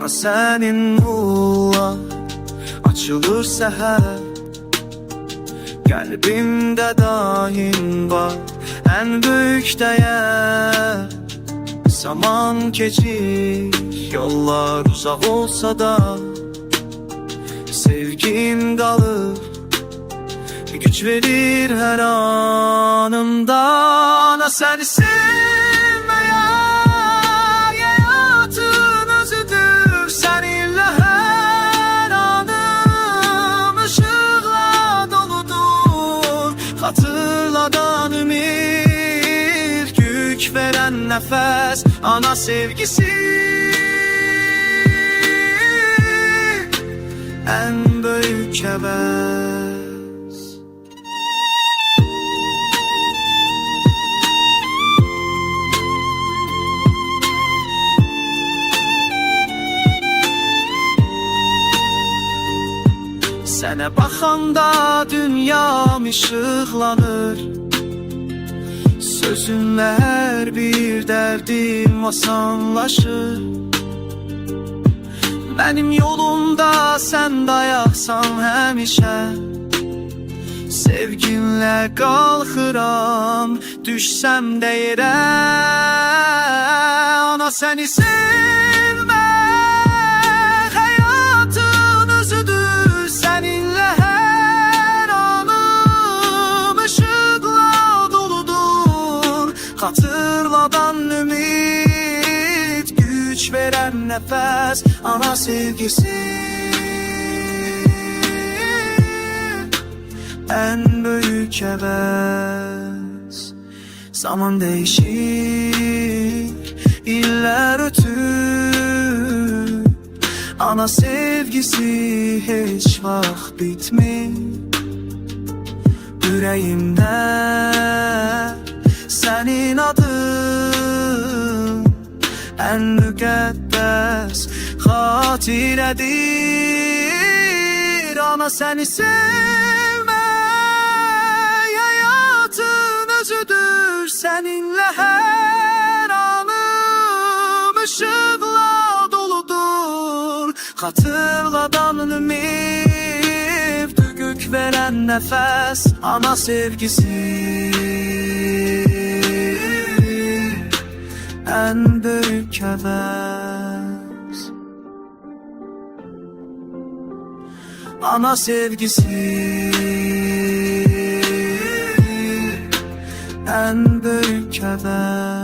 Ana sənin nurla açılır səhər, qəlbimdə daim var ən böyük dəyər. Zaman keçir, yollar uzaq olsa da sevgim qalır, güc verir hər anımda. Ana səni sevməyə həyatın özüdür, səninlə hər anım ışıqla doludur. Xatırladan ümid, güc verən nəfəs, ana sevgisi ən böyük əvəz. Sənə baxanda dünyam işıqlanır, sözünlə hər bir dərdim asanlaşır. Mənim yolumda sən dayaqsan həmişə, sevginlə qalxıram, düşsəm də yerə. Ana səni sevmək həyatın özüdür, səninlə hər anım ışıqla doludur. Xatırladan ümid, güc verən nəfəs, ana sevgisi ən böyük əvəz. Zaman dəyişir, illər ötür, ana sevgisi heç vaxt bitmir. Ürəyimdə sənin adın ən müqəddəs xatirədir. Ana səni sevmək həyatın özüdür, səninlə hər anım ışıqla doludur. Xatırladan ümid, güc verən nəfəs, ana sevgisi ən böyük əvəz. Ana sevgisi ən böyük əvəz.